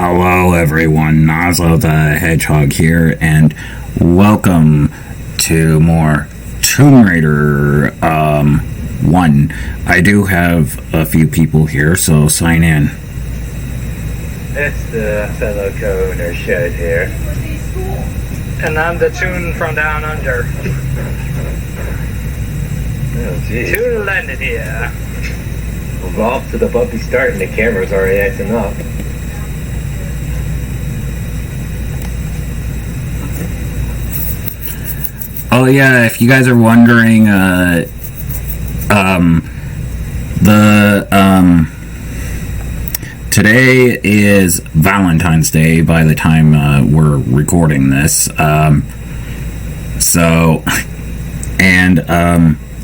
Hello everyone, Nazo the Hedgehog here, and welcome to more Tomb Raider 1. I do have a few people here, so sign in. It's the fellow co-owner Shed here. And I'm the Toon from down under. Oh, geez. Toon landed here. We're off to the bumpy start and the camera's already acting up. Oh yeah, if you guys are wondering, today is Valentine's Day by the time we're recording this.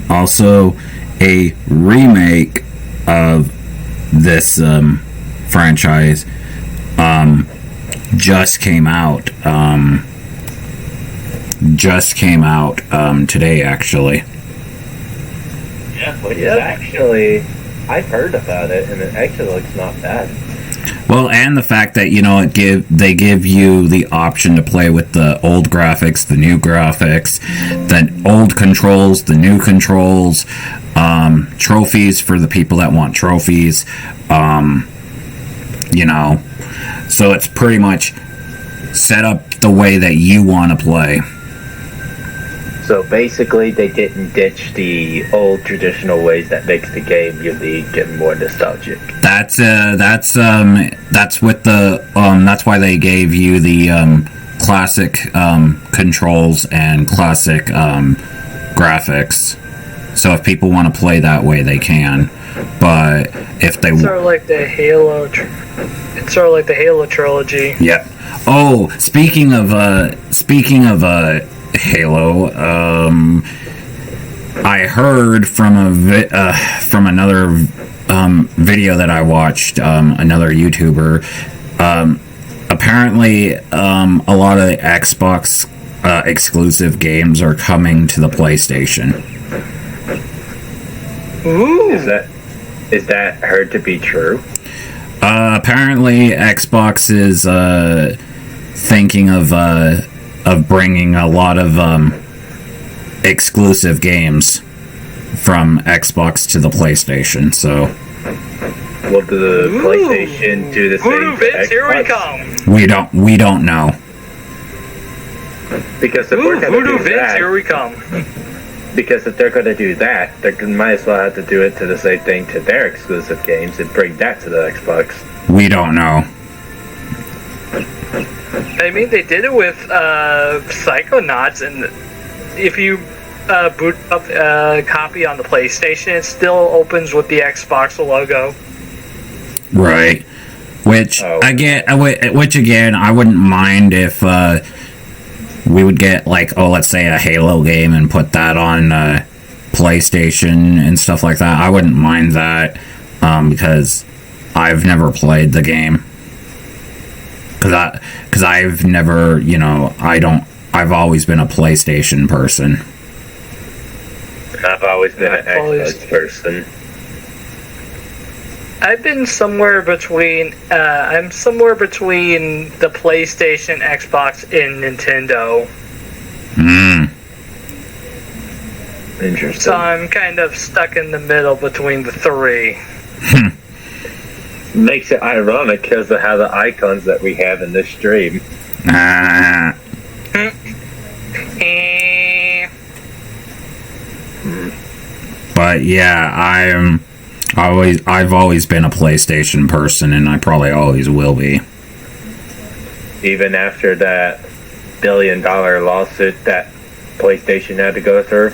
Also a remake of this franchise just came out. Today, actually. Yeah, which is actually, I've heard about it, and it actually looks not bad. Well, and the fact that, you know, they give you the option to play with the old graphics, the new graphics, the old controls, the new controls, trophies for the people that want trophies, you know. So it's pretty much set up the way that you want to play. So basically, they didn't ditch the old traditional ways that makes the game unique and more nostalgic. That's with the that's why they gave you the classic controls and classic graphics. So if people want to play that way, they can. But if they It's sort of like the Halo. It's sort of like the Halo trilogy. Yeah. Oh, speaking of Halo, I heard from another video that I watched, another YouTuber. Apparently, a lot of the Xbox exclusive games are coming to the PlayStation. Ooh. Is that heard to be true? Apparently, Xbox is thinking of bringing a lot of exclusive games from Xbox to the PlayStation. So, Will the PlayStation do the same Voodoo for Vince, here we Xbox? come. we don't know. Because if Ooh, we're going to Voodoo do Vince, that, here we come. because if they're going to do that, they might as well have to do it to the same thing to their exclusive games and bring that to the Xbox. We don't know. I mean, they did it with Psychonauts, and if you boot up a copy on the PlayStation, it still opens with the Xbox logo. Right. Which again, I wouldn't mind if we would get, like, let's say a Halo game and put that on PlayStation and stuff like that. I wouldn't mind that because I've never played the game. Because I've never, you know, I've always been a PlayStation person. I've always been an Xbox person. I've been somewhere between. I'm somewhere between the PlayStation, Xbox, and Nintendo. Interesting. So I'm kind of stuck in the middle between the three. Makes it ironic because of how the icons that we have in this stream. But yeah, I've always been a PlayStation person, and I probably always will be. Even after that $1 billion lawsuit that PlayStation had to go through.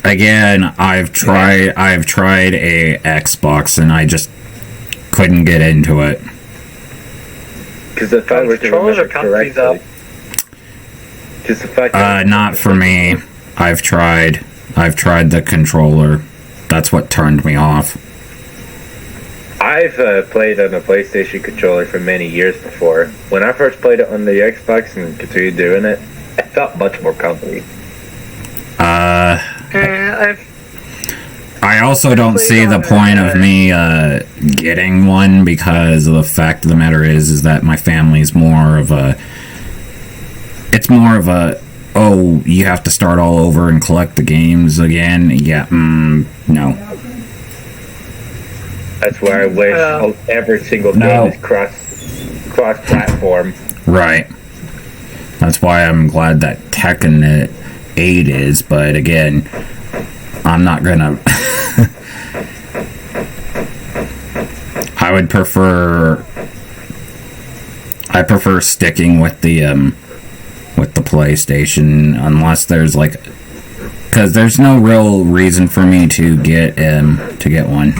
Again, I've tried a Xbox, and I just couldn't get into it. Because if I were to remember correctly, just the fact that not for me. I've tried the controller. That's what turned me off. I've played on a PlayStation controller for many years before. When I first played it on the Xbox and continued doing it, I felt much more comfy. I also don't see the point of me getting one, because the fact of the matter is that my family's more of a. It's more of a, oh, you have to start all over and collect the games again. Yeah, no. That's why I wish every single game is cross-platform. Right. That's why I'm glad that Tekken 8 is, but again, I'm not gonna. I prefer sticking with the PlayStation, unless there's like, because there's no real reason for me to get one.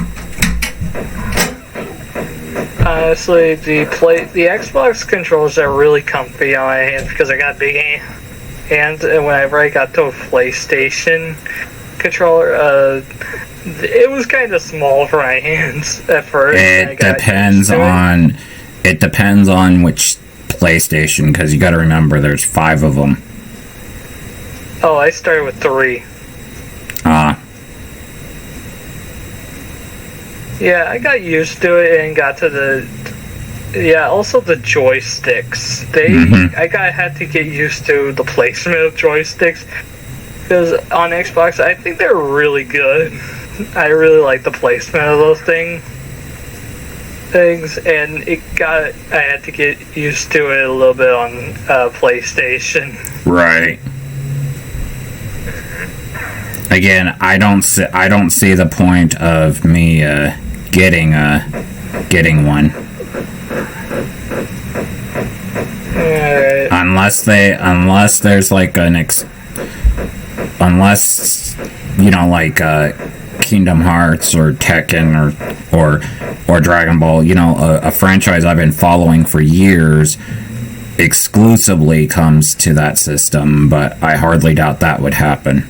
Honestly, the Xbox controllers are really comfy on my hands because I got big hands, and whenever I got to a PlayStation controller, it was kind of small for my hands at first. It depends on which PlayStation, because you got to remember there's 5 of them. Oh, I started with 3. Yeah, I got used to it and got to also the joysticks. I had to get used to the placement of joysticks, because on Xbox I think they're really good. I really like the placement of those things, and I had to get used to it a little bit on PlayStation. Right. Again, I don't see the point of me getting one. Unless there's like unless you know, like Kingdom Hearts or Tekken or Dragon Ball, you know, a franchise I've been following for years, exclusively comes to that system, but I hardly doubt that would happen.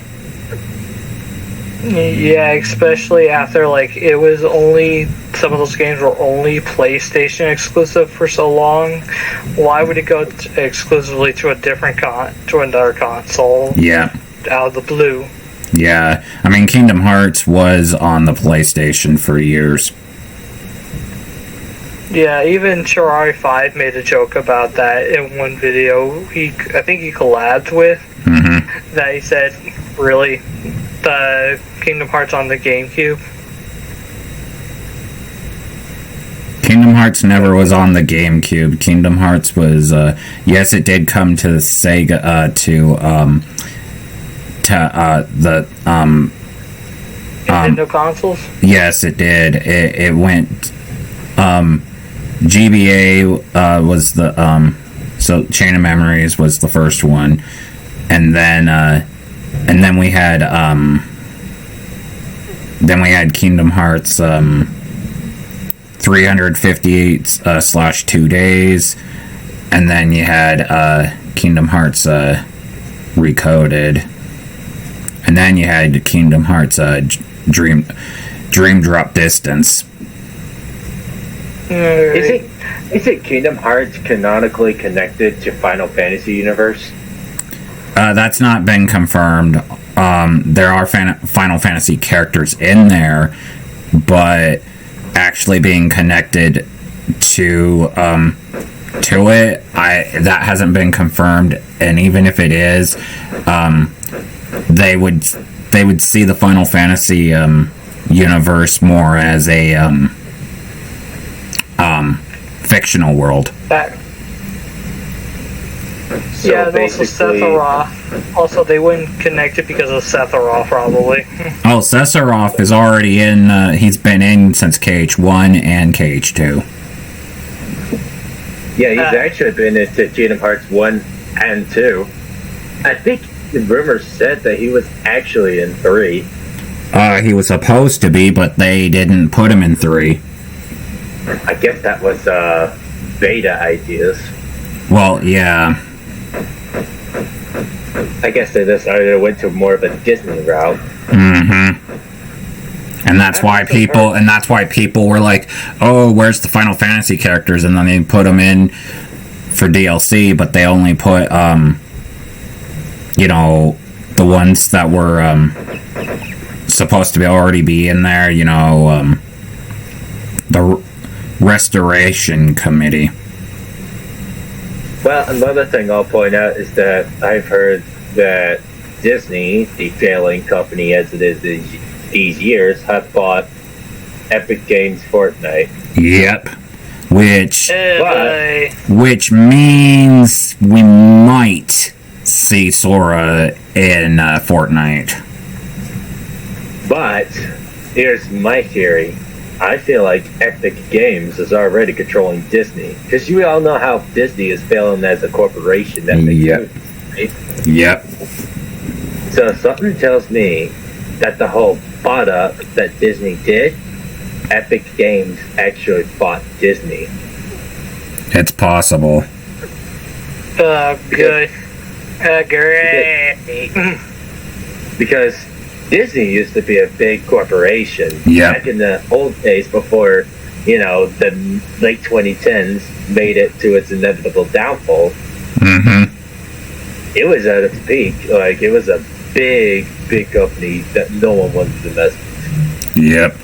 Yeah, especially after, like, it was only, some of those games were only PlayStation exclusive for so long. Why would it go exclusively to a different to another console? Yeah. Out of the blue. Yeah, I mean, Kingdom Hearts was on the PlayStation for years. Yeah, even Shirari 5 made a joke about that in one video. I think he collabed with. Mm-hmm. That he said, really, the Kingdom Hearts on the GameCube. Kingdom Hearts never was on the GameCube. Kingdom Hearts was, yes, it did come to Sega, Nintendo consoles? Yes, it did. It went, GBA, was the, so Chain of Memories was the first one. And then we had Kingdom Hearts 358/2 days, and then you had Kingdom Hearts Recoded, and then you had Kingdom Hearts Dream Drop Distance. Is it Kingdom Hearts canonically connected to Final Fantasy universe? That's not been confirmed. There are Final Fantasy characters in there, but actually being connected to it, that hasn't been confirmed. And even if it is, they would see the Final Fantasy universe more as a fictional world. So yeah, and also Sephiroth. Also, they wouldn't connect it because of Sephiroth, probably. Oh, Sephiroth is already in, he's been in since KH1 and KH2. Yeah, he's actually been into Kingdom Hearts 1 and 2. I think the rumors said that he was actually in 3. He was supposed to be, but they didn't put him in 3. I guess that was, beta ideas. Well, yeah. I guess they decided went to more of a Disney route. Mm-hmm. And that's why people were like, "Oh, where's the Final Fantasy characters?" And then they put them in for DLC, but they only put, you know, the ones that were supposed to be already be in there. The restoration committee. Well, another thing I'll point out is that I've heard that Disney, the failing company as it is these years, have bought Epic Games Fortnite. Yep. Which Hey, which means we might see Sora in Fortnite. But here's my theory. I feel like Epic Games is already controlling Disney. Because you all know how Disney is failing as a corporation that makes Yep. movies, right? Yep. So something tells me that the whole bought up that Disney did, Epic Games actually bought Disney. It's possible. good. Great. Because Disney used to be a big corporation Yeah. back in the old days before, the late 2010s made it to its inevitable downfall. Mm-hmm. It was at its peak. Like, it was a big, big company that no one wanted to mess with. Yep.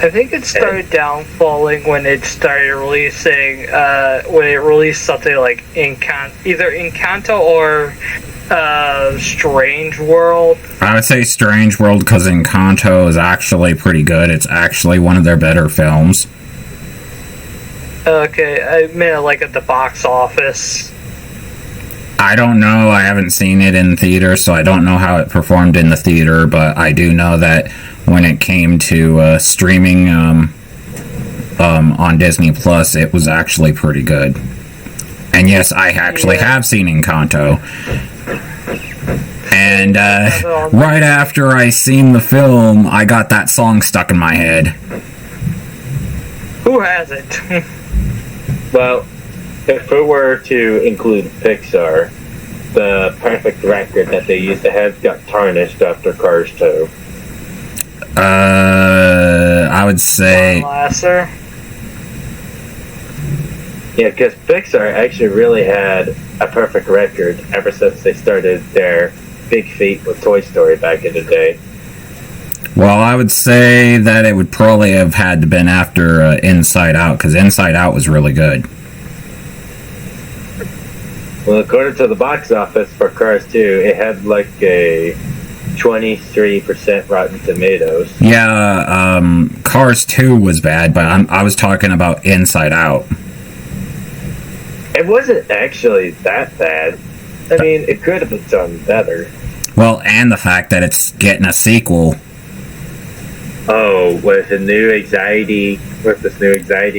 I think it started downfalling when it started releasing, when it released something like either Encanto or Strange World. I would say Strange World because Encanto is actually pretty good. It's actually one of their better films. Okay, I meant like at the box office. I don't know. I haven't seen it in theater, so I don't know how it performed in the theater, but I do know that when it came to streaming on Disney Plus, it was actually pretty good. And yes, I actually have seen Encanto. And right after I seen the film, I got that song stuck in my head. Who hasn't? Well, if we were to include Pixar, the perfect record that they used to have got tarnished after Cars 2. I would say... Lasser. Yeah, because Pixar actually really had a perfect record ever since they started their big feat with Toy Story back in the day. Well, I would say that it would probably have had to been after Inside Out, because Inside Out was really good. Well, according to the box office for Cars 2, it had like a 23% Rotten Tomatoes. Yeah, Cars 2 was bad, but I was talking about Inside Out. It wasn't actually that bad. I mean, it could have been done better. Well, and the fact that it's getting a sequel. Oh, with this new anxiety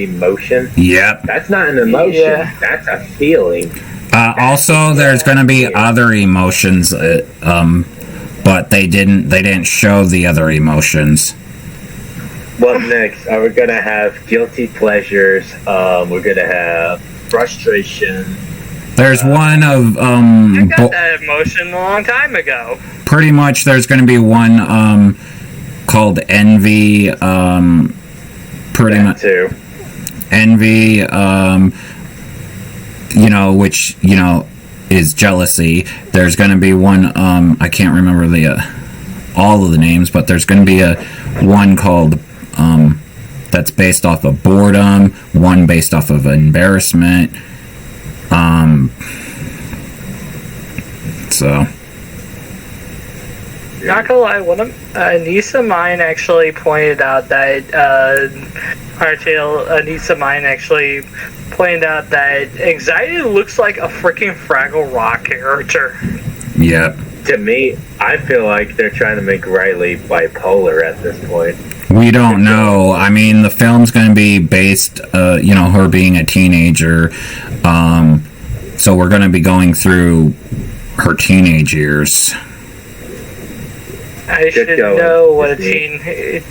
motion? Yep. That's not an emotion. Yeah. That's a feeling. Also, there's going to be other emotions, but they didn't show the other emotions. What next? We're gonna have guilty pleasures. We're gonna have frustration. There's one of I got that emotion a long time ago. pretty much. There's going to be one called envy. Pretty That much too. envy. Which is jealousy. There's going to be one. I can't remember all of the names, but there's going to be a one called that's based off of boredom. One based off of embarrassment. So. Not gonna lie, a niece of mine actually pointed out that a niece of mine actually pointed out that anxiety looks like a freaking Fraggle Rock character. Yep. To me, I feel like they're trying to make Riley bipolar at this point. We don't know. I mean, the film's going to be based, her being a teenager. So we're going to be going through her teenage years. I should know what a teenager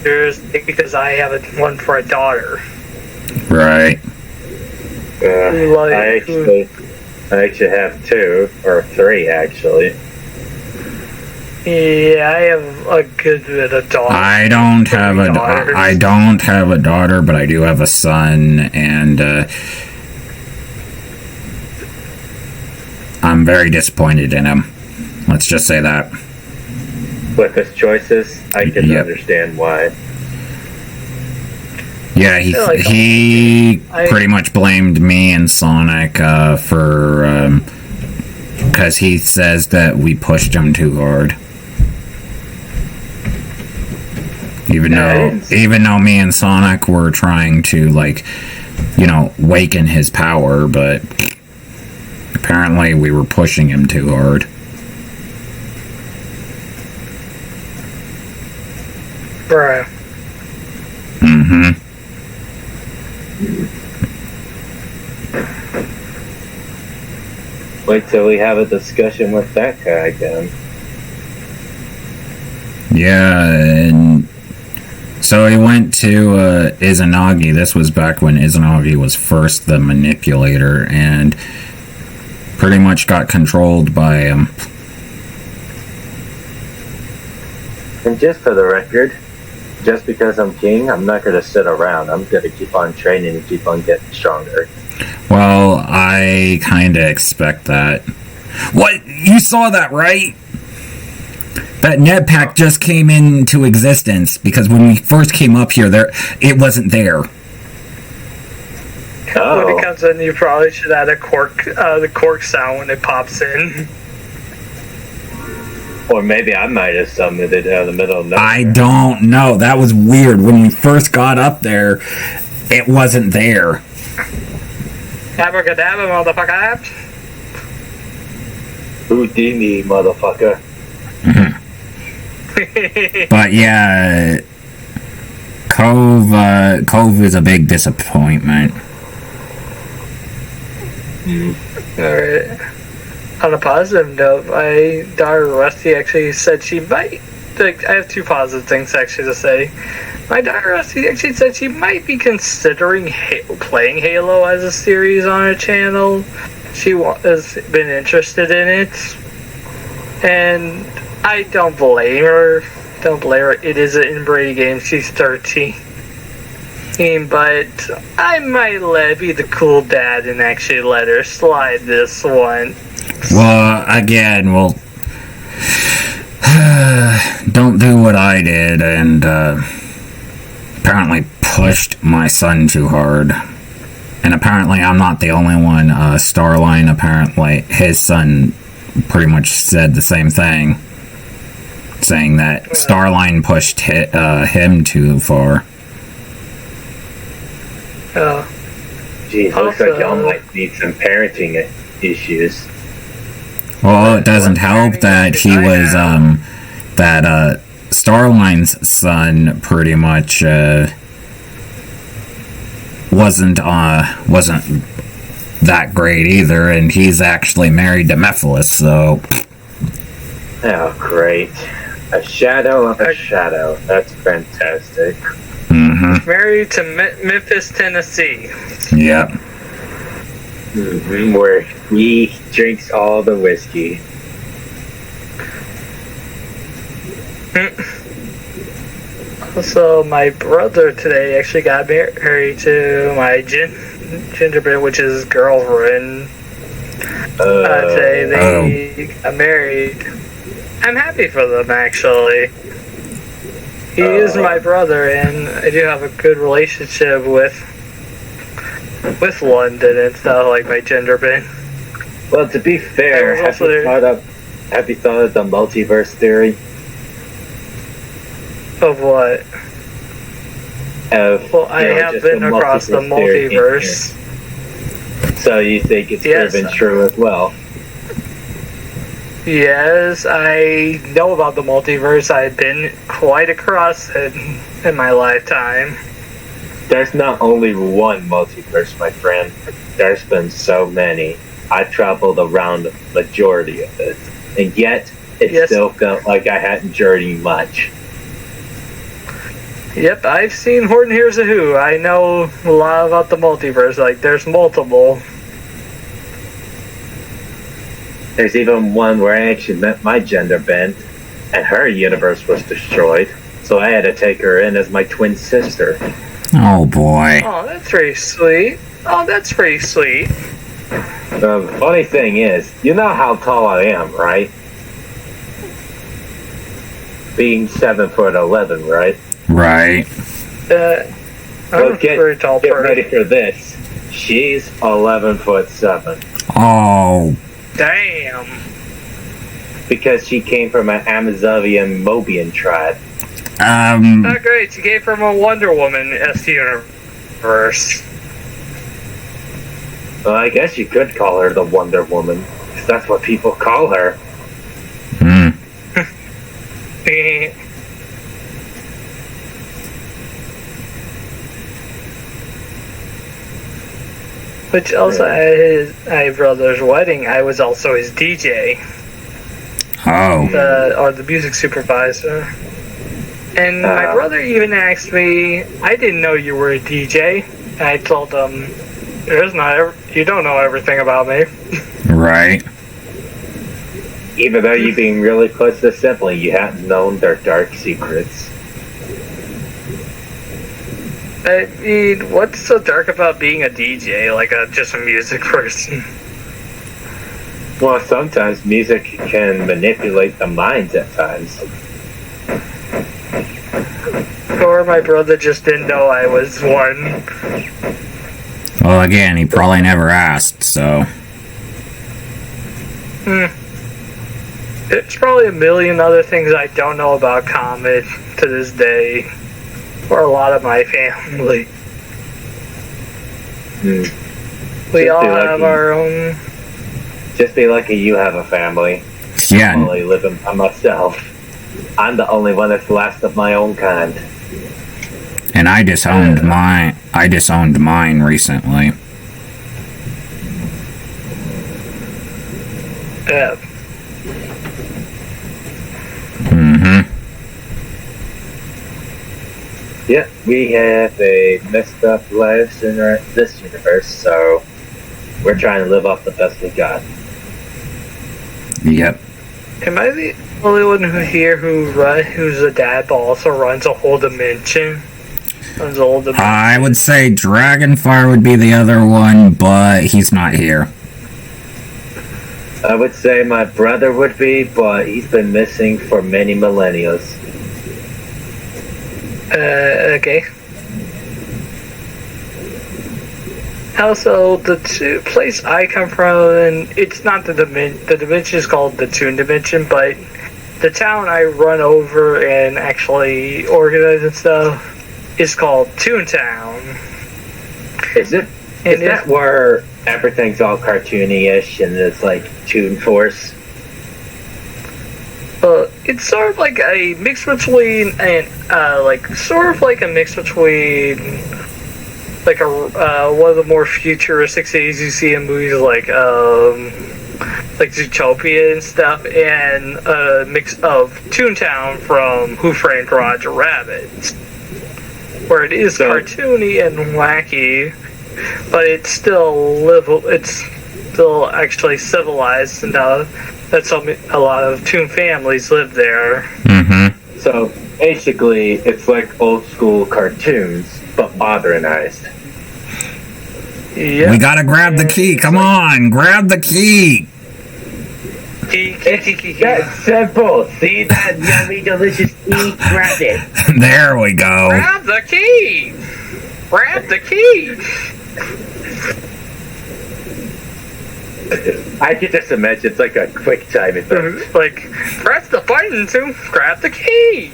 is because I have one for a daughter. Right. I actually have 2 or 3 actually. Yeah, I have a good bit of daughters. I don't have a daughter, but I do have a son, and I'm very disappointed in him. Let's just say that. With his choices, I can Yep. understand why. Yeah, he I- pretty much blamed me and Sonic for because he says that we pushed him too hard. Even though me and Sonic were trying to, like, you know, waken his power, but apparently we were pushing him too hard. Bruh. Mm-hmm. Wait till we have a discussion with that guy again. Yeah, and so he went to Izanagi. This was back when Izanagi was first the manipulator, and pretty much got controlled by him. And just for the record, just because I'm king, I'm not going to sit around. I'm going to keep on training and keep on getting stronger. Well, I kind of expect that. What? You saw that, right? That net pack just came into existence because when we first came up here, it wasn't there. Oh. When it comes in, you probably should add the cork sound when it pops in. Or maybe I might have summoned it out of the middle of nowhere. I don't know. That was weird. When we first got up there, it wasn't there. Abracadabra, motherfucker. Houdini, motherfucker. But yeah, Cove is a big disappointment. Alright. On a positive note, my daughter Rusty actually said she might. Like, I have two positive things actually to say. My daughter Rusty actually said she might be considering playing Halo as a series on her channel. She has been interested in it, and I don't blame her. Don't blame her. It is an inbreeding game. She's 13. But I might be the cool dad and actually let her slide this one. Well, again, don't do what I did and apparently pushed my son too hard. And apparently I'm not the only one. Starline, apparently, his son pretty much said the same thing. Saying that Starline pushed him too far. Geez, looks like y'all might need some parenting issues. Well, it doesn't help that he was, that Starline's son pretty much, wasn't that great either, and he's actually married to Mephiles, so... Oh, great. A shadow of a shadow. That's fantastic. Mm-hmm. Married to Memphis, Tennessee. Yep. Mm-hmm. Where he drinks all the whiskey. So my brother today actually got married to my gingerbread, which is girlfriend. Today they got married. I'm happy for them, actually. He is my brother, and I do have a good relationship with London and stuff, like my gingerbread. Well, to be fair, have you thought of the multiverse theory? Of what? Well, I have been across the multiverse. So you think it's proven true as well? Yes, I know about the multiverse. I've been quite across it in my lifetime. There's not only one multiverse, my friend. There's been so many. I traveled around the majority of it. And yet, it still felt like I hadn't journeyed much. Yep, I've seen Horton Hears a Who. I know a lot about the multiverse. Like, there's multiple. There's even one where I actually met my gender bent, and her universe was destroyed. So I had to take her in as my twin sister. Oh boy. Oh, that's pretty sweet. The funny thing is, you know how tall I am, right? being 7'11", right? Right. I'm a very tall get person. ready for this. She's 11'7". Oh. Damn. Because she came from an Amazonian Mobian tribe. Oh, great. She came from a Wonder Woman S universe. Well, I guess you could call her the Wonder Woman, because that's what people call her. Hmm. Which also, at my brother's wedding, I was also his DJ. Oh. Or the music supervisor. And my brother even asked me, I didn't know you were a DJ. And I told him, you don't know everything about me. Right. Even though you're being really close to sibling, you haven't known their dark secrets. I mean, what's so dark about being a DJ? Like just a music person? Well, sometimes music can manipulate the minds at times. Or my brother just didn't know I was one. Well, again, he probably never asked, so. There's probably a million other things I don't know about Comet to this day. Or a lot of my family. We all have our own. Just be lucky you have a family. Yeah. I'm only living by myself. I'm the only one that's last of my own kind. And I disowned mine recently. Yeah. Yeah, we have a messed up lives in this universe, so we're trying to live off the best we got. Yep. Am I the only one who's a dad but also runs a whole dimension? I would say Dragonfire would be the other one, but he's not here. I would say my brother would be, but he's been missing for many millennials. Okay. Also, the place I come from, and it's not the dimension is called the Toon Dimension, but the town I run over and actually organize and stuff is called Toontown. Is that where everything's all cartoony-ish and it's like Toon Force? It's sort of like a mix between one of the more futuristic things you see in movies like Zootopia and stuff, and a mix of Toontown from Who Framed Roger Rabbit, where it is cartoony and wacky, but it's still actually civilized, and that's a lot of Toon families live there. Mm-hmm. So basically, it's like old school cartoons, but modernized. Yeah. We gotta grab the key. Come on, grab the key. That's simple. See that yummy, delicious key? Grab it. There we go. Grab the key. Grab the key. I could just imagine it's like a quick time event. Like, press the button to grab the key.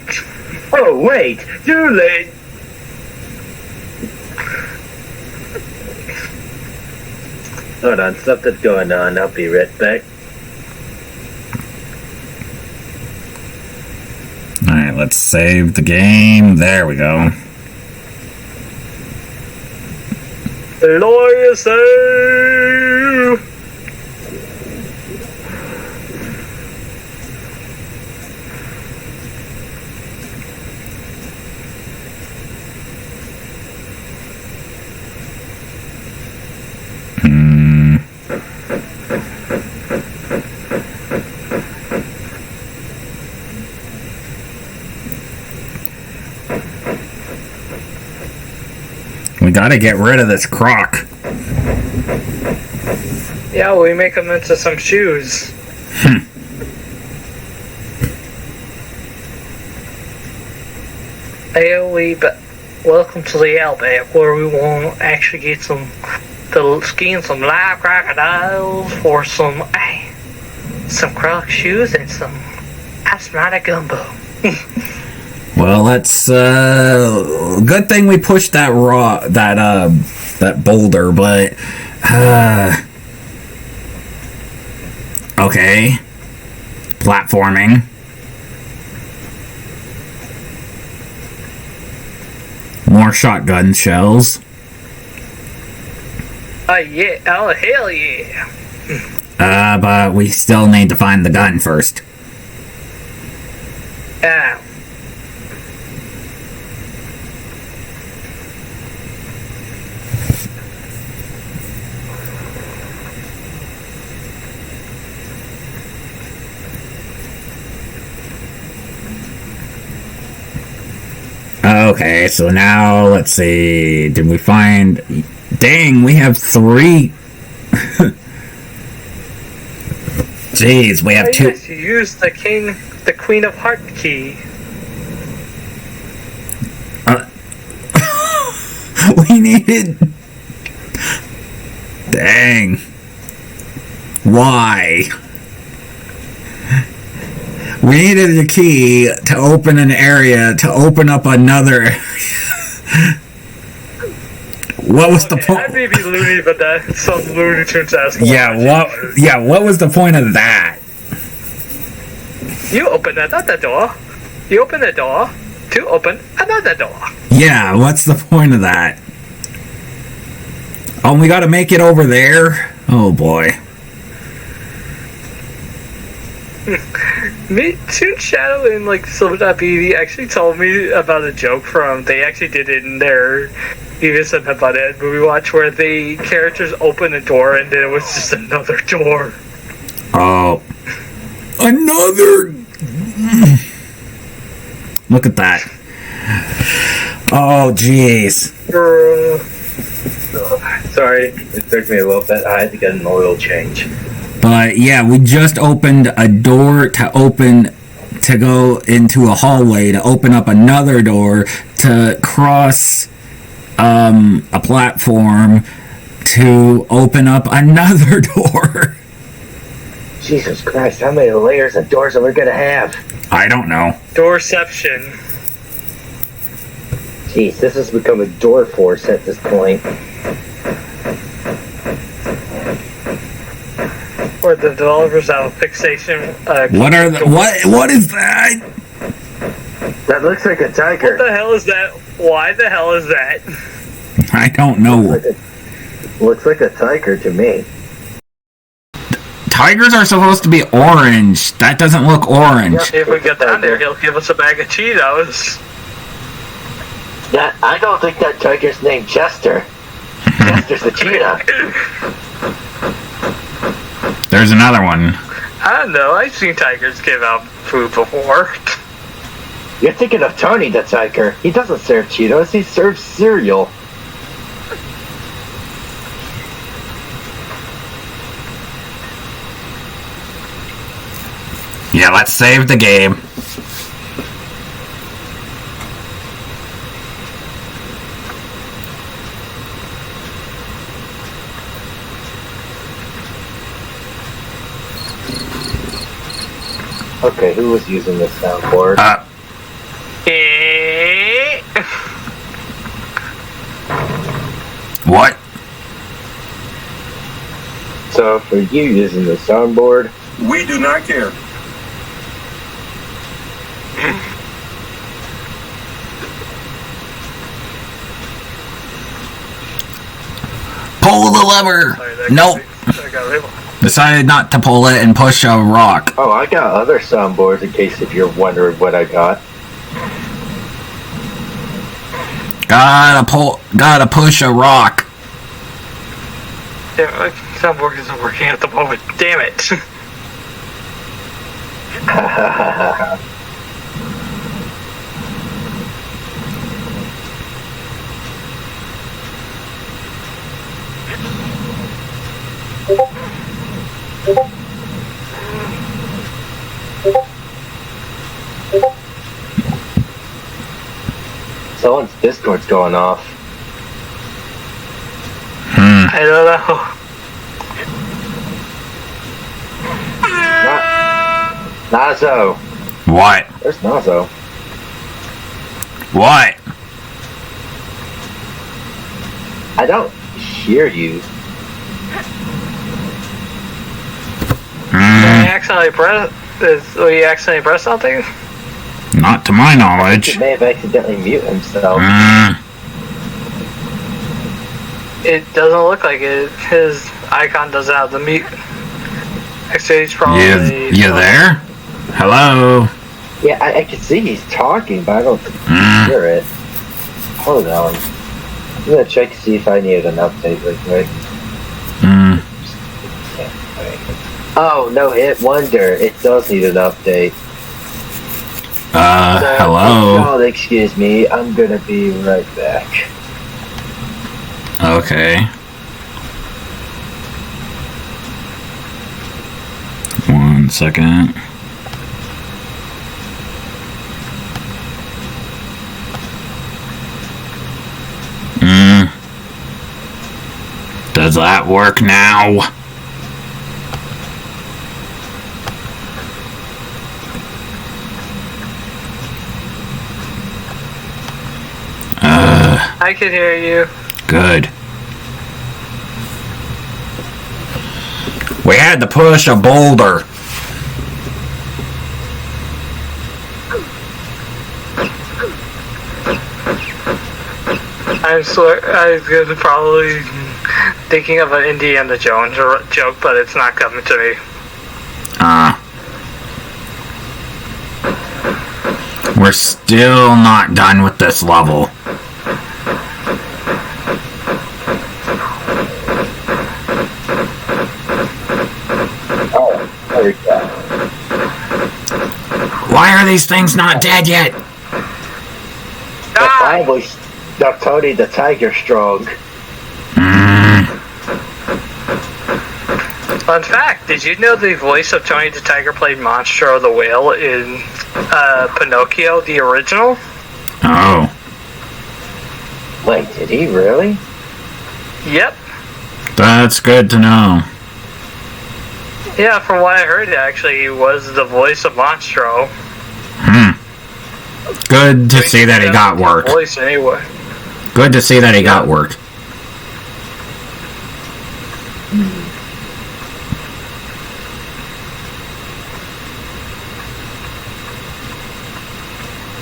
Oh, wait. Too late. Hold on, something's going on. I'll be right back. Alright, let's save the game. There we go. Lawyer save. We gotta get rid of this croc. Yeah, we make them into some shoes. AoE, but welcome to the Outback, where we won't actually get to skin some live crocodiles for some croc shoes and some asthmatic gumbo. Well, that's good thing we pushed that that boulder, but okay, platforming. More shotgun shells. Yeah, oh hell yeah. But we still need to find the gun first. Okay, so now let's see. Did we find? Dang, we have 3. Jeez, we have 2. Yes, you used the Queen of Heart key. We needed. Dang. Why? We needed a key to open an area to open up another. What was the point? I may be loony, but that's some Looney Tunes ass. Yeah, what was the point of that? You open another door. You open the door to open another door. Yeah, what's the point of that? Oh, we gotta make it over there? Oh boy. Toon Shadow and Silver.BD actually told me about a joke from, they actually did it in their Beavis and Butthead movie watch, where the characters opened a door and then it was just another door. Oh. Another. Look at that. Oh, jeez. Sorry, it took me a little bit. I had to get an oil change. But yeah, we just opened a door to go into a hallway, to open up another door, to cross a platform, to open up another door. Jesus Christ, how many layers of doors are we gonna have? I don't know. Doorception. Jeez, this has become a door force at this point. Or the developers have a fixation. What is that? That looks like a tiger. What the hell is that? Why the hell is that? I don't know. Looks like a tiger to me. Tigers are supposed to be orange. That doesn't look orange. If we get down there, he'll give us a bag of Cheetos. I don't think that tiger's named Chester. Chester's the cheetah. There's another one. I don't know. I've seen tigers give out food before. You're thinking of Tony the tiger. He doesn't serve Cheetos. He serves cereal. Yeah, let's save the game. Okay, who was using this soundboard? What? So, for you using the soundboard, we do not care. Pull the lever. Sorry, Nope. Decided not to pull it and push a rock. oh, I got other soundboards in case if you're wondering what I got. Gotta push a rock. Damn, my soundboard isn't working at the moment. Damn it. someone's Discord's going off. I don't know. Nazo. What? There's Nazo. What? I don't hear you. You accidentally press something? Not to my He knowledge. may have accidentally muted himself. It doesn't look like it. His icon doesn't have the mute. Actually, he's probably... You there? Hello? Yeah, I can see he's talking, but I don't hear it. Hold on. I'm gonna check to see if I need an update real quick. Oh, no, it wonder. It does need an update. Hello? Oh, excuse me. I'm gonna be right back. Okay. 1 second. Does that work now? I can hear you. Good. We had to push a boulder. I was probably thinking of an Indiana Jones joke, but it's not coming to me. We're still not done with this level. Oh, there we go. Why are these things not dead yet? Finally, Tony the Tiger Strong. Fun fact, did you know the voice of Tony the Tiger played Monstro the Whale in Pinocchio, the original? Oh. Wait, did he really? Yep. That's good to know. Yeah, from what I heard, actually, he was the voice of Monstro. Good to see that he got work. Voice anyway. Good to see that he got work.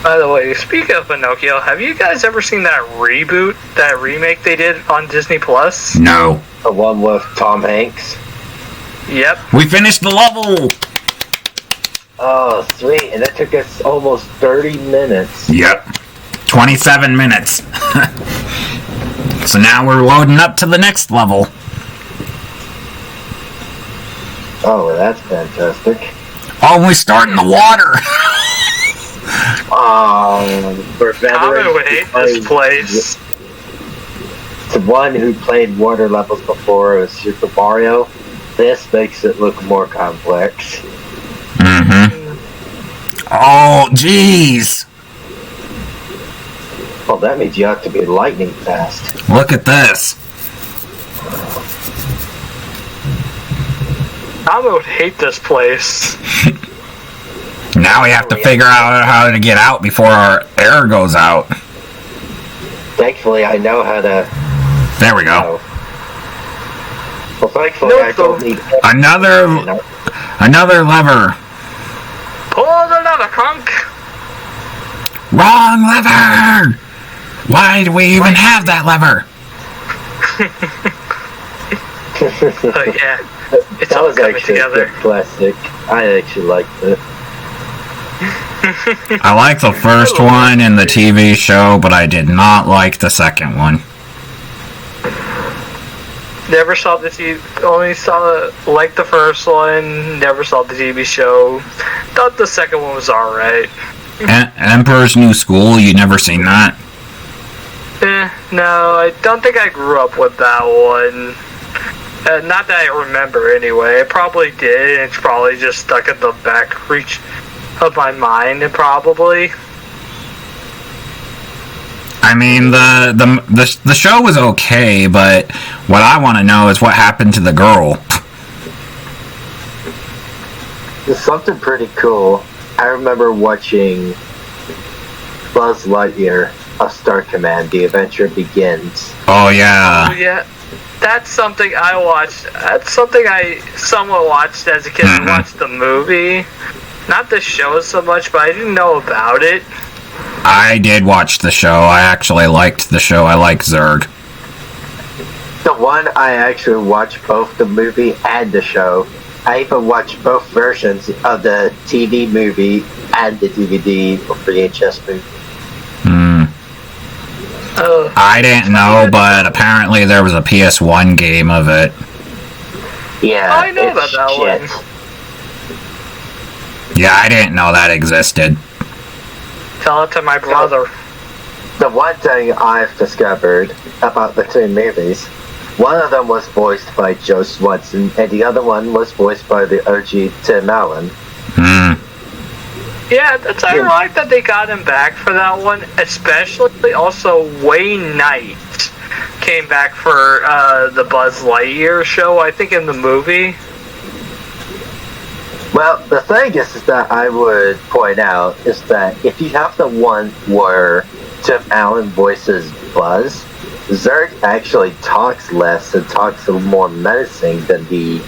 By the way, speaking of Pinocchio, have you guys ever seen that reboot, that remake they did on Disney Plus? No. The one with Tom Hanks? Yep. We finished the level! Oh, sweet. And that took us almost 30 minutes. Yep. 27 minutes. So now we're loading up to the next level. Oh, well, that's fantastic. Oh, we start in the water. For Common would hate this place. To one who played water levels before with Super Mario, this makes it look more complex. Oh, jeez. Well, that means you have to be lightning fast. Look at this. Common would hate this place. Now we have to figure out how to get out before our air goes out. Thankfully, I know how to... There we go. Well, thankfully, I don't need... Another lever. Pull the lever, Crunk! Wrong lever! Why do we even have that lever? Oh, yeah. It's that all was coming actually together. a good classic. I actually liked it. I like the first one in the TV show, but I did not like the second one. Never saw the TV, only saw like the first one, never saw the TV show. Thought the second one was alright. Emperor's New School, you never seen that? No, I don't think I grew up with that one. Not that I remember anyway. I probably did, and it's probably just stuck in the back reach of my mind, probably. I mean, the show was okay, but what I want to know is what happened to the girl. It's something pretty cool. I remember watching Buzz Lightyear of Star Command, The Adventure Begins. Oh, yeah. Oh, yeah. That's something I watched. That's something I somewhat watched as a kid. I watched the movie. Not the show so much, but I didn't know about it. I did watch the show. I actually liked the show. I like Zurg. The one I actually watched both the movie and the show. I even watched both versions of the TV movie and the DVD or VHS movie. I didn't know, but apparently there was a PS1 game of it. Yeah, I know about that one. Yeah, I didn't know that existed. Tell it to my brother. The one thing I've discovered about the two movies, one of them was voiced by Joe Swanson, and the other one was voiced by the OG Tim Allen. Yeah, that's ironic that they got him back for that one. Especially, also, Wayne Knight came back for the Buzz Lightyear show, I think, in the movie. Well, the thing is that I would point out is that if you have the one where Tim Allen voices Buzz, Zurg actually talks less and talks a little more menacing than the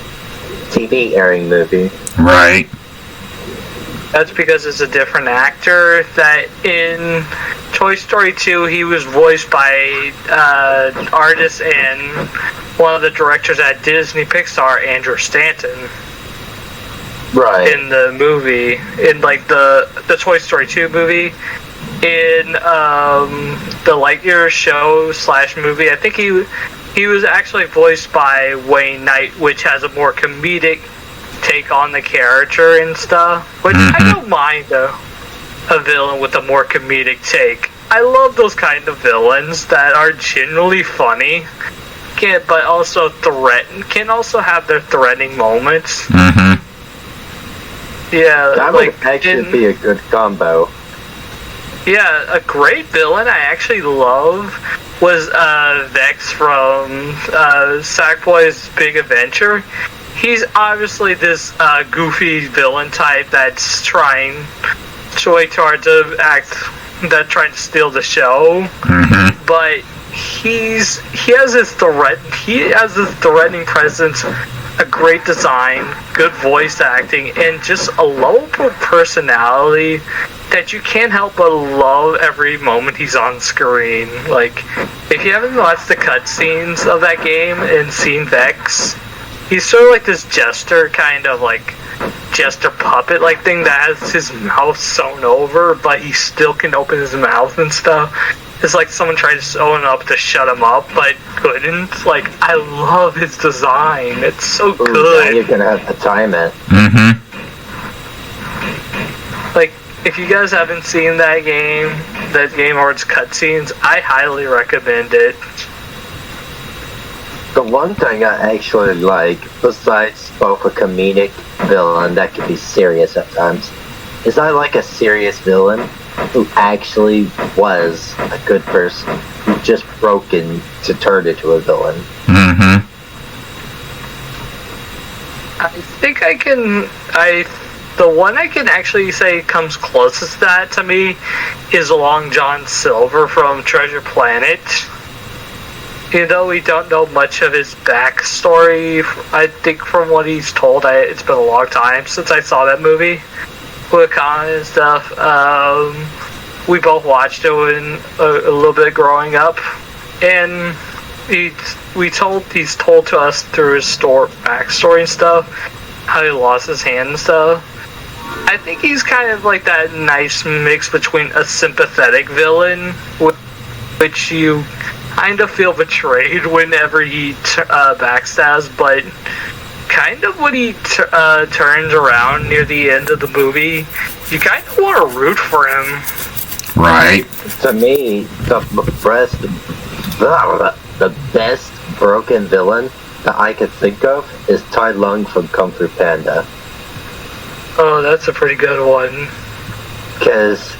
TV airing movie. Right. That's because it's a different actor. That in Toy Story 2, he was voiced by artist and one of the directors at Disney Pixar, Andrew Stanton. Right. In the movie, in like the Toy Story 2 movie, in the Lightyear show / movie, I think he was actually voiced by Wayne Knight, which has a more comedic take on the character and stuff. Which I don't mind a villain with a more comedic take. I love those kind of villains that are genuinely funny, but also can also have their threatening moments. Yeah, that would actually be a good combo. Yeah, a great villain I actually love was Vex from Sackboy's Big Adventure. He's obviously this goofy villain type that's trying trying to steal the show. But he has this threatening presence, a great design, good voice acting, and just a lovable personality that you can't help but love every moment he's on screen. Like, if you haven't watched the cutscenes of that game and seen Vex, he's sort of like this jester, kind of like jester puppet like thing that has his mouth sewn over, but he still can open his mouth and stuff. It's like someone tried to sew him up to shut him up, but couldn't. Like, I love his design. It's so good. Now you're gonna have to time it. Like, if you guys haven't seen that game or its cutscenes, I highly recommend it. The one thing I actually like, besides both a comedic villain that can be serious at times, is I like a serious villain who actually was a good person, who just broke in to turn into a villain. I think the one I can actually say comes closest to that to me is Long John Silver from Treasure Planet. Even though we don't know much of his backstory, I think from what he's told, it's been a long time since I saw that movie with Colin and stuff. We both watched it when a little bit growing up, and he's told to us through his backstory and stuff how he lost his hand and stuff. I think he's kind of like that nice mix between a sympathetic villain, which you kind of feel betrayed whenever he backstabs, but kind of when he turns around near the end of the movie, you kind of want to root for him. Right. To me, the best broken villain that I could think of is Tai Lung from Kung Fu Panda. Oh, that's a pretty good one. Because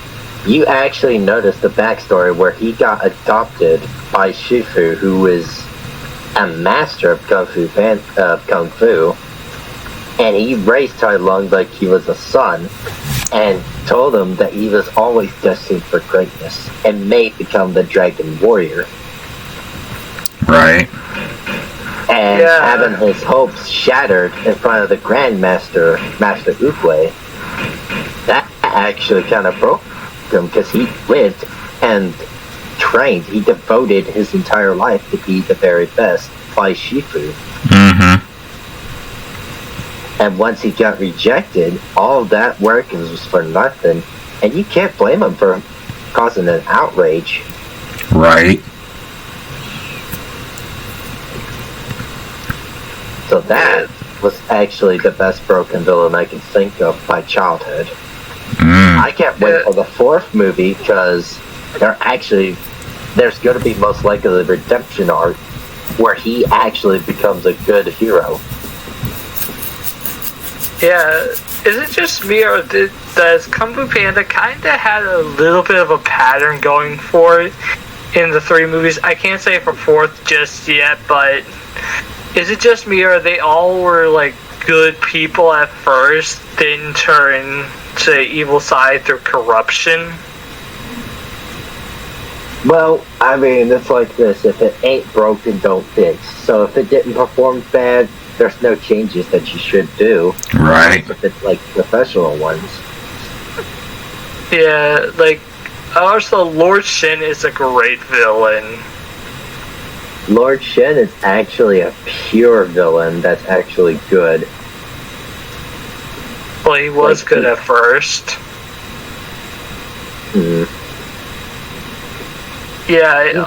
you actually notice the backstory where he got adopted by Shifu, who is a master of Kung Fu, and he raised Tai Lung like he was a son, and told him that he was always destined for greatness, and may become the Dragon Warrior. Right. And having his hopes shattered in front of the Grandmaster, Master Oogway, that actually kind of broke him, because he lived and trained. He devoted his entire life to be the very best by Shifu. Mm-hmm. And once he got rejected, all of that work was for nothing. And you can't blame him for causing an outrage. Right. So that was actually the best broken villain I can think of by childhood. I can't wait for the fourth movie, because there's going to be most likely the redemption arc where he actually becomes a good hero. Yeah, is it just me, or does Kung Fu Panda kind of had a little bit of a pattern going for it in the three movies? I can't say for fourth just yet, but is it just me, or they all were like good people at first, then turn to the evil side through corruption? Well, I mean, it's like this. If it ain't broken, don't fix. So if it didn't perform bad, there's no changes that you should do. Right. If it's like professional ones. Yeah, like, also Lord Shin is a great villain. Lord Shin is actually a pure villain that's actually good. Well, he was good at first. Yeah,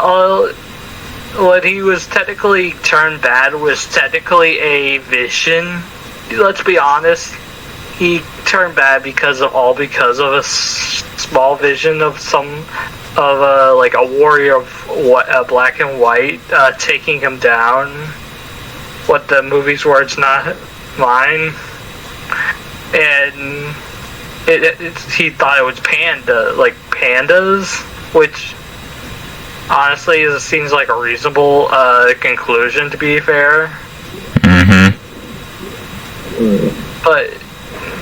when he was technically turned bad was technically a vision. Let's be honest, he turned bad because of a small vision of like a warrior of black and white taking him down. What the movie's words, not mine. And he thought it was pandas, which honestly seems like a reasonable conclusion, to be fair. Mm-hmm.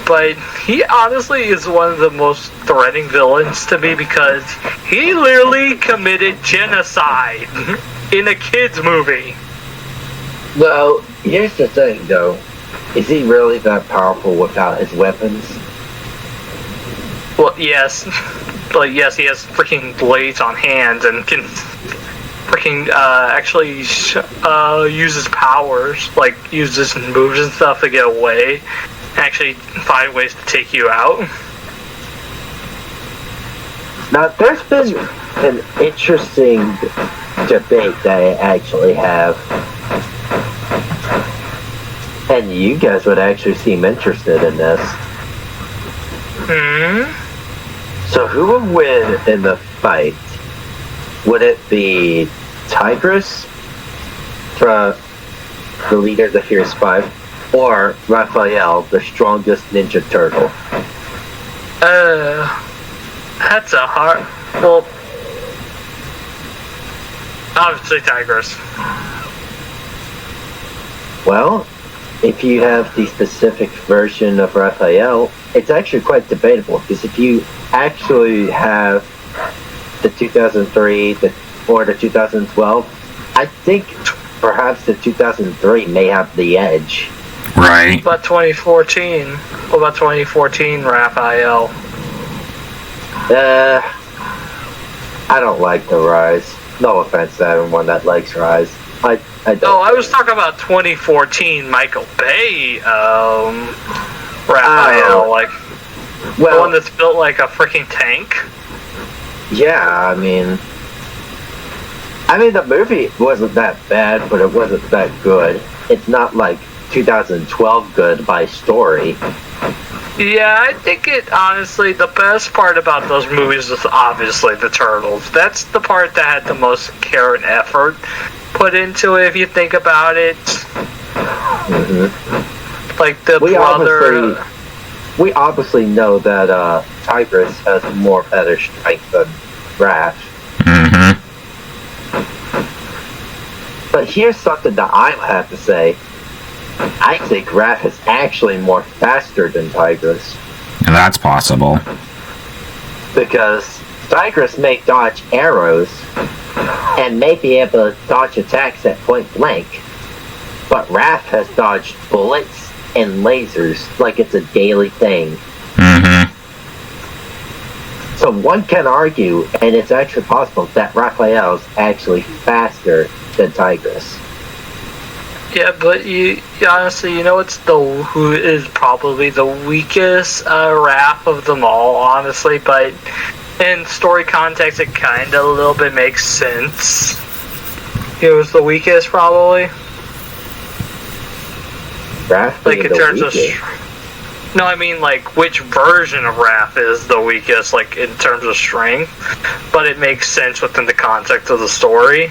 But he honestly is one of the most threatening villains to me, because he literally committed genocide in a kids movie. Well, here's the thing, though. Is he really that powerful without his weapons? Well, yes. But yes, he has freaking blades on hands and can freaking actually use his powers, like uses moves and stuff to get away, and actually find ways to take you out. Now, there's been an interesting debate that I actually have. And you guys would actually seem interested in this. So who would win in the fight? Would it be Tigress, from the leader of the Fierce Five, or Raphael, the strongest Ninja Turtle? That's a hard... Well, obviously Tigress. Well, if you have the specific version of Raphael, it's actually quite debatable, because if you actually have the 2003 or the 2012, I think perhaps the 2003 may have the edge. Right. What about 2014? What about 2014 Raphael? I don't like the Rise. No offense to everyone that likes Rise. I don't. Oh, I was talking about 2014 Michael Bay Raphael, the one that's built like a freaking tank. Yeah, I mean the movie wasn't that bad, but it wasn't that good. It's not like 2012 good by story. Yeah, I think honestly, the best part about those movies is obviously the Turtles. That's the part that had the most care and effort put into it, if you think about it. Like the brother... we obviously know that Tigress has more better strength than Raph. Mm-hmm. But here's something that I have to say. I think Raph is actually more faster than Tigress. That's possible. Because Tigress may dodge arrows and may be able to dodge attacks at point blank. But Raph has dodged bullets and lasers like it's a daily thing. Mm-hmm. So one can argue, and it's actually possible, that Raphael is actually faster than Tigress. Yeah, but you honestly, who is probably the weakest Raph of them all, honestly, but in story context, it kind of a little bit makes sense. He was the weakest, probably. Raph like in terms of no, I mean like which version of Raph is the weakest, like in terms of strength, but it makes sense within the context of the story.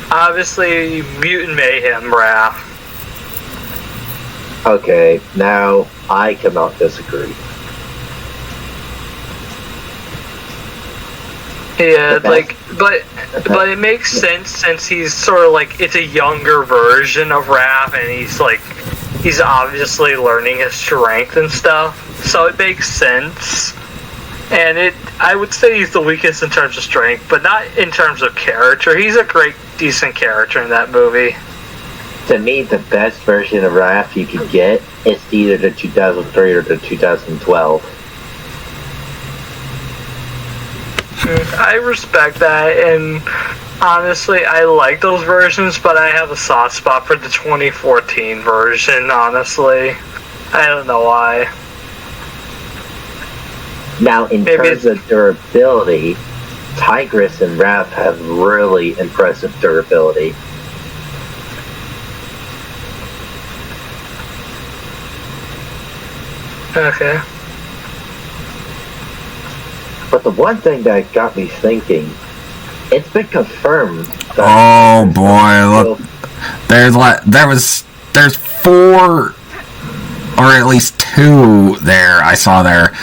Obviously, Mutant Mayhem Raph. Okay, now I cannot disagree. Yeah, like, but it makes sense since he's sort of like, it's a younger version of Raph, and he's obviously learning his strength and stuff, so it makes sense. And I would say he's the weakest in terms of strength, but not in terms of character. He's a great, decent character in that movie. To me, the best version of Raph you could get is either the 2003 or the 2012. I respect that, and honestly, I like those versions, but I have a soft spot for the 2014 version, honestly. I don't know why. Now, in terms of durability, Tigress and Raph have really impressive durability. Okay. But the one thing that got me thinking, it's been confirmed that... Oh boy, look. There's 4, or at least 2 there, I saw there.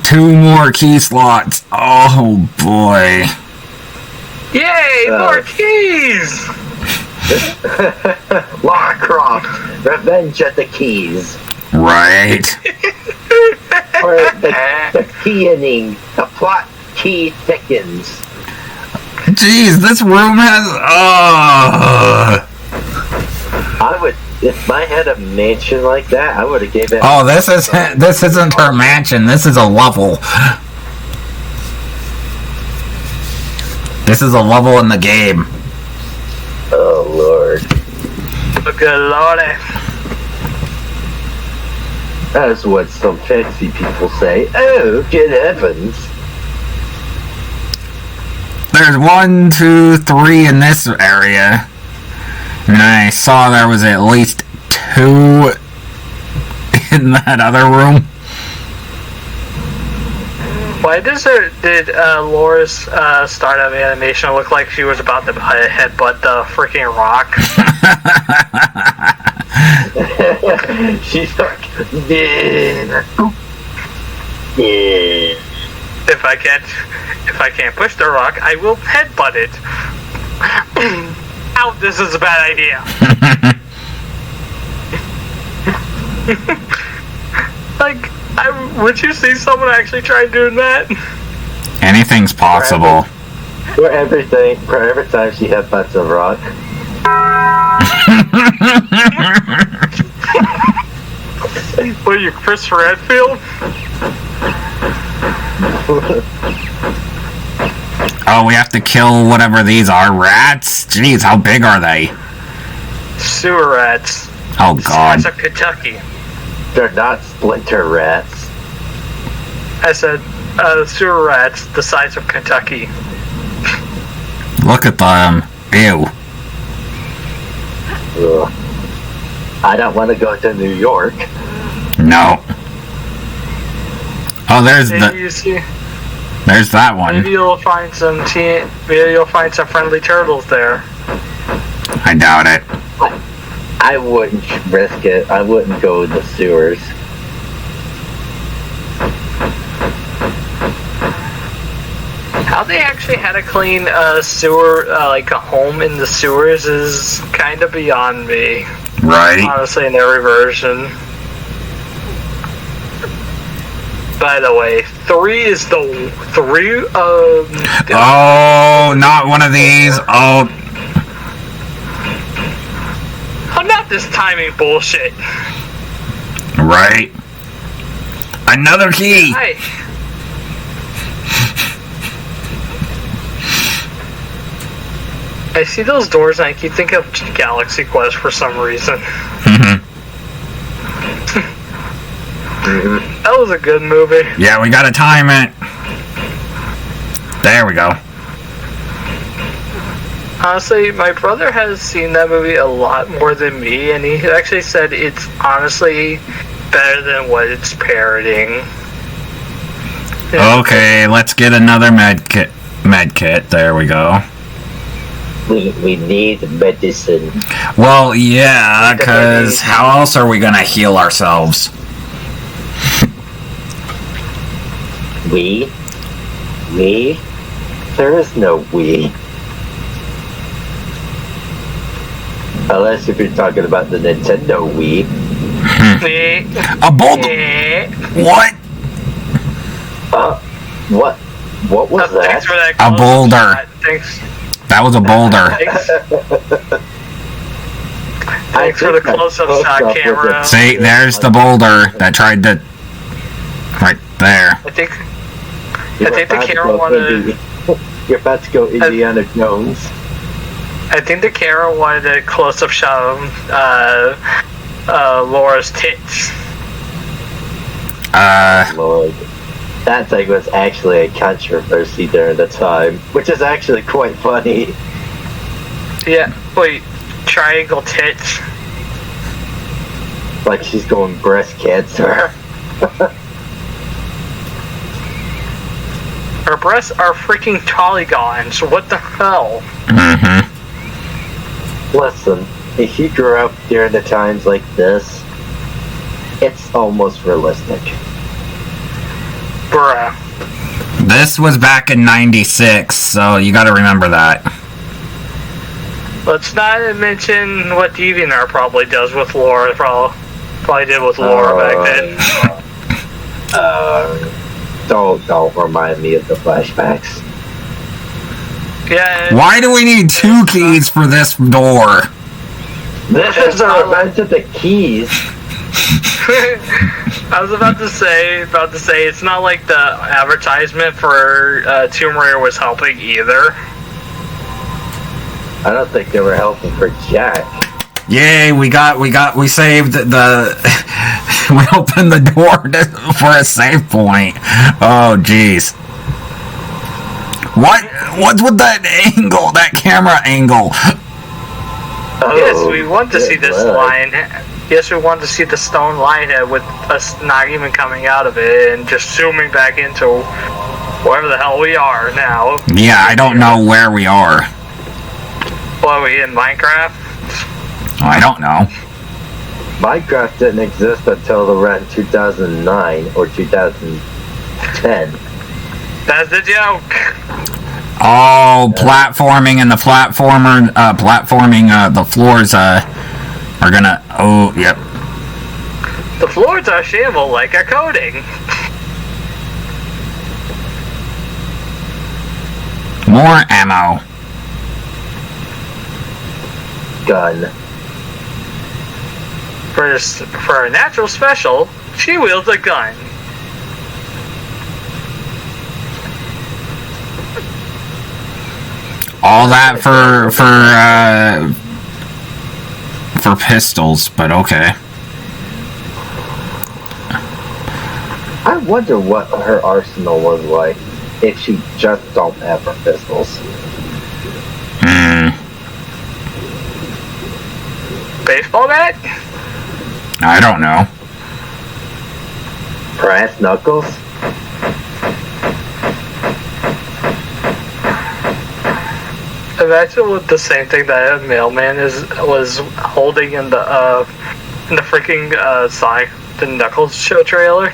2 more key slots. Oh boy. Yay, more keys! Lara Croft, Revenge of the Keys. Right. Or the keying, the plot key thickens. Jeez, this room has... I would, if I had a mansion like that, I would have gave it... Oh, this isn't her mansion, this is a level. This is a level in the game. Oh, Lord. Good lordy. That's what some fancy people say. Oh, good heavens. There's 1, 2, 3 in this area. And I saw there was at least 2 in that other room. Why did Laura's start of animation look like she was about to headbutt the freaking rock? She's like, if I can't push the rock, I will headbutt it. Ow, this is a bad idea. Like, would you see someone actually try doing that? Anything's possible. For every time she headbutts a rock. What are you, Chris Redfield? Oh, we have to kill whatever these are. Rats? Jeez, how big are they? Sewer rats. Oh, God. That's of Kentucky. They're not splinter rats. I said, sewer rats the size of Kentucky. Look at them. Ew. Ugh. I don't want to go to New York. No. Oh, there's there's that one. Maybe you'll find some friendly turtles there. I doubt it. I wouldn't risk it. I wouldn't go in the sewers. How they actually had to clean a sewer, like a home in the sewers, is kind of beyond me. Right. Honestly, in every version. By the way, 3 is the 3. Oh, not one of these. Oh, Not this timing bullshit. right. Another key. I see those doors and I keep thinking of Galaxy Quest for some reason. That was a good movie. Yeah, we gotta time it. There we go. Honestly, my brother has seen that movie a lot more than me, and he actually said it's honestly better than what it's parodying. Okay, let's get another med kit. There we go. We need medicine. Well, yeah, because how else are we gonna heal ourselves? We? There is no we. Unless if you're talking about the Nintendo Wii. A boulder. What? What was that? Thanks for that A boulder. Thanks. That was a boulder. Thanks for the close-up shot camera. See, there's the boulder that tried to... Right there. I think the camera wanted... You're about to go Indiana Jones. I think the camera wanted a close-up shot of Laura's tits. Lord. That thing was actually a controversy during the time, which is actually quite funny. Yeah, wait, triangle tits. Like she's going breast cancer. Her breasts are freaking polygons. What the hell? Listen, if you grew up during the times like this, it's almost realistic. Bruh. This was back in 96, so you gotta remember that. Let's not mention what DeviantArt probably does with Laura. Probably did with Laura back then. Don't remind me of the flashbacks. Yeah. Why do we need 2 keys for this door? This is a revenge of the keys. I was about to say it's not like the advertisement for Tomb Raider was helping either. I don't think they were helping for Jack. Yay, we saved the we opened the door for a save point. Oh jeez. What's with that angle, that camera angle? Oh, Yes, we want to see this line. Yes, we want to see the stone lion head with us not even coming out of it and just zooming back into wherever the hell we are now. Yeah, I don't know where we are. What, are we in Minecraft? I don't know. Minecraft didn't exist until around 2009 or 2010. That's the joke. Oh, platforming and the the floors are gonna. Oh, yep. The floors are shamble like a coating. More ammo. Gun. For a natural special, she wields a gun. All that for pistols, but okay. I wonder what her arsenal was like if she just don't have her pistols. Baseball bat? I don't know. Brass knuckles? imagine what the same thing that a mailman was holding in the freaking Sonic the Knuckles show trailer.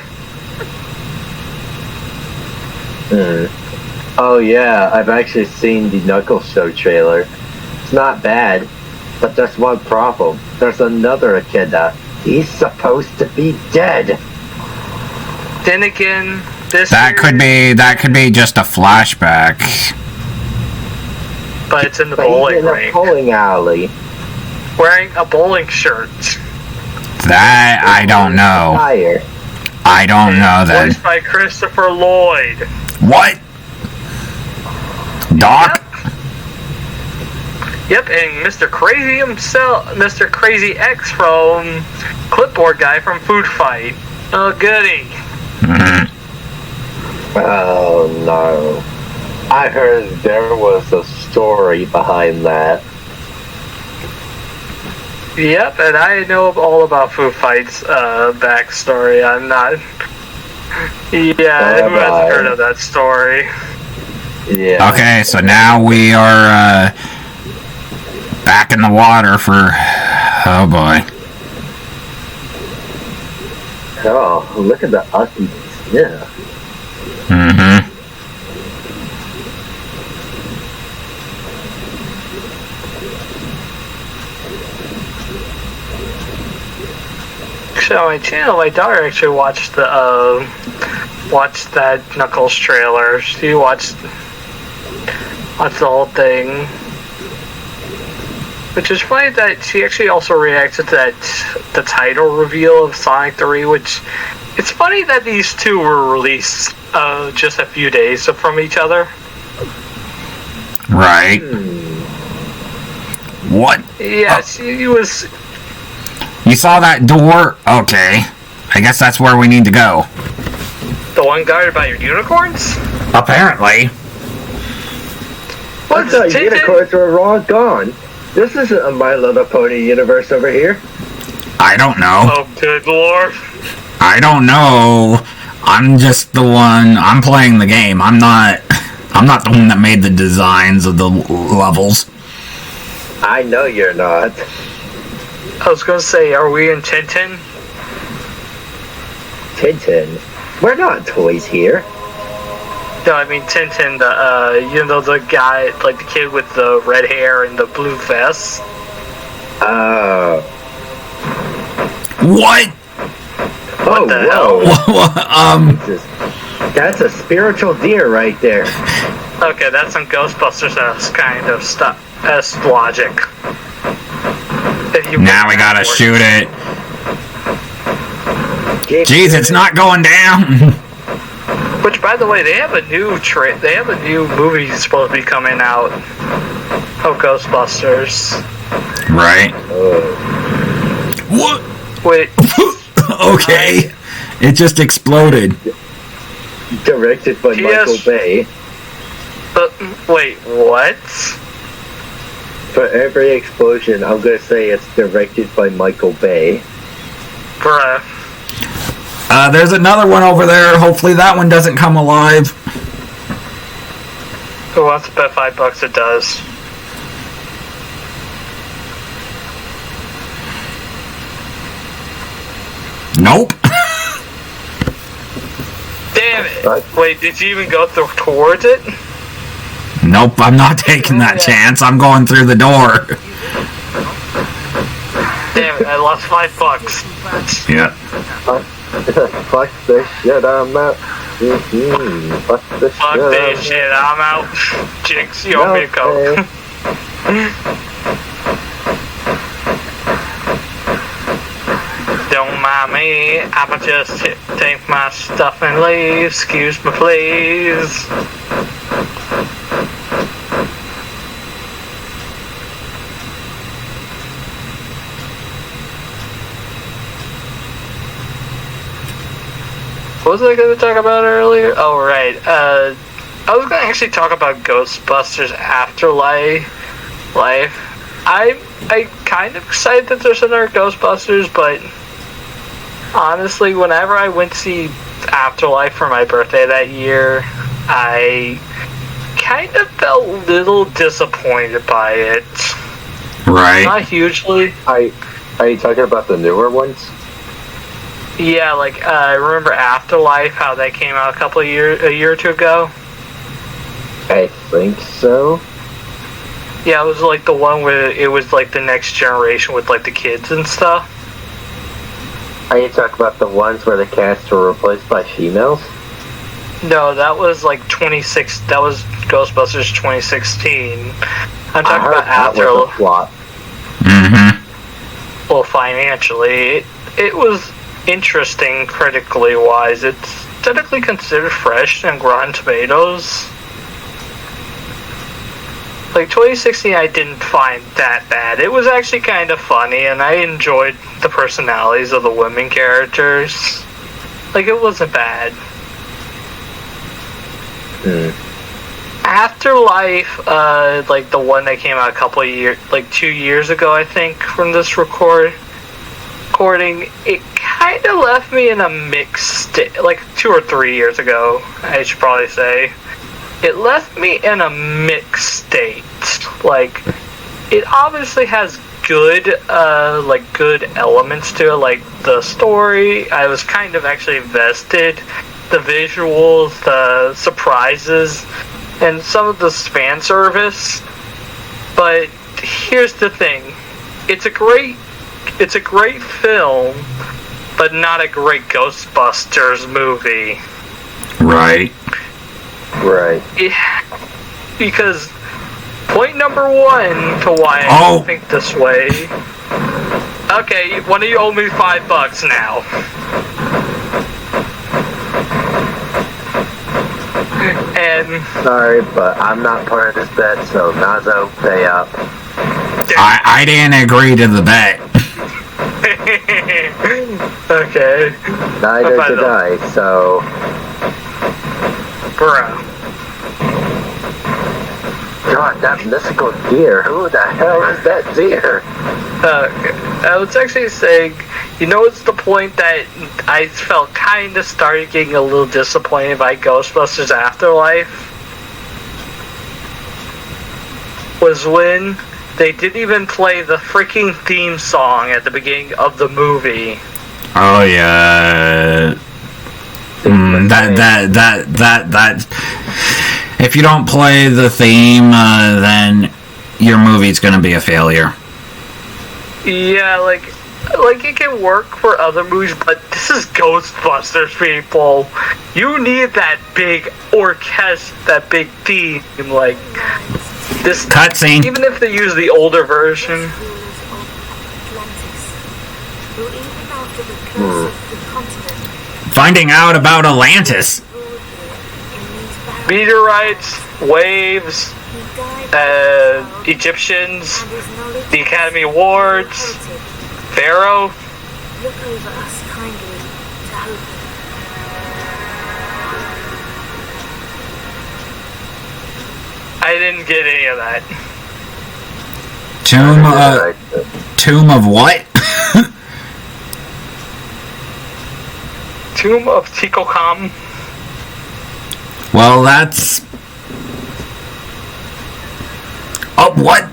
Oh yeah, I've actually seen the Knuckles show trailer. It's not bad, but there's one problem. There's another Echidna. He's supposed to be dead. Then again, that could be just a flashback. But it's in the But he's bowling in ring, a bowling alley. wearing a bowling shirt. That I don't know. Fire. I don't know that. Voiced by Christopher Lloyd. What? Doc? Yep, and Mr. Crazy himself, Mr. Crazy X from Clipboard Guy from Food Fight. Oh, goody. Oh no. I heard there was a story behind that. Yep, and I know all about Food Fight's backstory. I'm not. Yeah, who hasn't heard of that story? Yeah. Okay, so now we are back in the water for. Oh boy. Oh, look at the ugliness. Yeah. Mm-hmm. So on my channel, my daughter actually watched that Knuckles trailer. She watched the whole thing, which is funny that she actually also reacted to the title reveal of Sonic 3. Which it's funny that these two were released just a few days from each other. Right. What? Yeah, she was. You saw that door? Okay. I guess that's where we need to go. The one guarded by your unicorns? Apparently. What the unicorns were all gone? This isn't a My Little Pony universe over here. I don't know. Oh, good lord. I don't know. I'm just the one. I'm playing the game. I'm not the one that made the designs of the levels. I know you're not. I was gonna say, are we in Tintin? Tintin? We're not toys here. No, I mean Tintin, the guy, like the kid with the red hair and the blue vest. What? What the hell? That's a spiritual deer right there. Okay, that's some Ghostbusters kind of stuff. That's logic. Now we gotta shoot it. Jeez, it's not going down. Which, by the way, they have a new movie supposed to be coming out of Ghostbusters. Right. What? Wait. Okay. It just exploded. Directed by Michael Bay. Wait, what? For every explosion, I'm gonna say it's directed by Michael Bay. Bruh. There's another one over there. Hopefully that one doesn't come alive. Who wants to bet $5 it does? Nope. Damn it. Wait, did you even go towards it? Nope, I'm not taking that chance. I'm going through the door. Damn it, I lost $5. Yeah. Fuck this shit, I'm out. Fuck this shit, I'm out. Jinx, you owe me a Coke. Don't mind me, I'ma just take my stuff and leave. Excuse me, please. What was I going to talk about earlier? Oh, right. I was going to actually talk about Ghostbusters Afterlife. I'm kind of excited that there's another Ghostbusters, but honestly, whenever I went to see Afterlife for my birthday that year, I kind of felt a little disappointed by it. Right. Not hugely. Are you talking about the newer ones? Yeah, like I remember Afterlife, how that came out a year or two ago. I think so. Yeah, it was like the one where it was like the next generation with like the kids and stuff. Are you talking about the ones where the cast were replaced by females? No, that was like 26. That was Ghostbusters 2016. I'm talking about that was a Afterlife. flop. Mm-hmm. Well, financially, it was interesting critically wise. It's technically considered fresh and Rotten Tomatoes. Like 2016, I didn't find that bad. It was actually kind of funny, and I enjoyed the personalities of the women characters. Like, it wasn't bad. Afterlife, like the one that came out a couple of years, like 2 years ago, I think, from this recording, it kind of left me in a mixed state. Like 2 or 3 years ago, I should probably say. It left me in a mixed state. Like, it obviously has good, good elements to it, like the story. I was kind of actually invested. The visuals, the surprises, and some of the fan service. But here's the thing: it's a great film, but not a great Ghostbusters movie. Right. Right. Because point number one to why I think this way. Okay, one of you owe me $5 now. And sorry, but I'm not part of this bet, so Nazo, pay up. I didn't agree to the bet. Okay. Neither did I, so... Bruh. God, that mystical deer. Who the hell is that deer? I was actually saying, it's the point that I felt kind of started getting a little disappointed by Ghostbusters Afterlife was when they didn't even play the freaking theme song at the beginning of the movie. Oh yeah. That. If you don't play the theme, then your movie's gonna be a failure. Yeah, like it can work for other movies, but this is Ghostbusters, people. You need that big orchestra, that big theme, like this cutscene. Even if they use the older version. Finding out about Atlantis. Meteorites, waves, Egyptians, the Academy Awards, Pharaoh. Look over us kindly to hope. I didn't get any of that. Tomb of what? Tomb of Tikokam. Well, that's... Oh, what?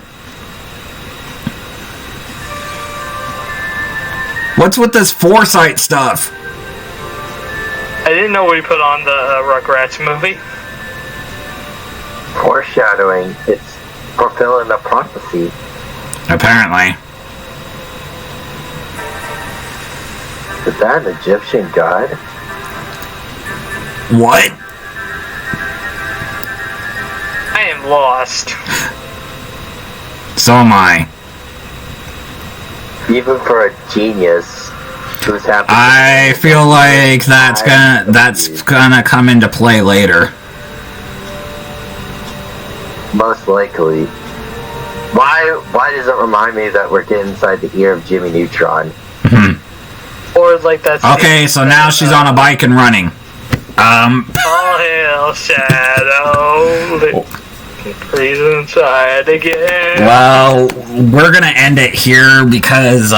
What's with this foresight stuff? I didn't know we put on the Rugrats movie. Foreshadowing. It's fulfilling a prophecy. Apparently. Is that an Egyptian god? What? I am lost. So am I. Even for a genius who's happy. I feel like that's gonna come into play later. Most likely. Why does it remind me that we're getting inside the ear of Jimmy Neutron? Or like that's... Okay, so now she's on a bike and running. All hail Shadow. Please inside again. Well, we're gonna end it here because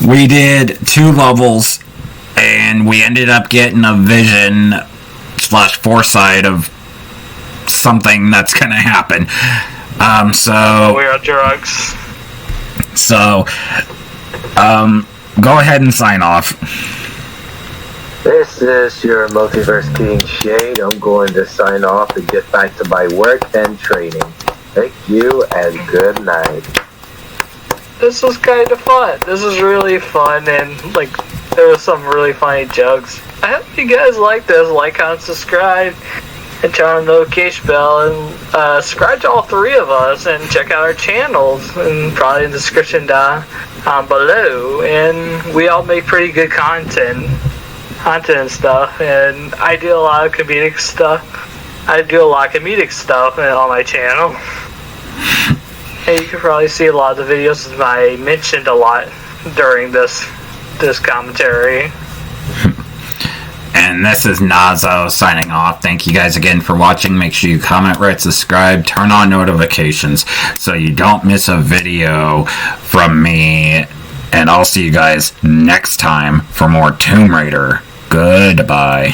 we did 2 levels and we ended up getting a vision / foresight of something that's gonna happen. We are drugs. So, go ahead and sign off. This is your Multiverse King Shade. I'm going to sign off and get back to my work and training. Thank you and good night. This was kind of fun. This was really fun, and like there was some really funny jokes. I hope you guys like this. Like, comment, subscribe, and turn on the notification bell, and subscribe to all three of us, and check out our channels, and probably in the description down below. And we all make pretty good content and stuff, and I do a lot of comedic stuff. On my channel. And you can probably see a lot of the videos I mentioned a lot during this commentary. And this is Nazo signing off. Thank you guys again for watching. Make sure you comment, rate, subscribe, turn on notifications so you don't miss a video from me. And I'll see you guys next time for more Tomb Raider. Goodbye.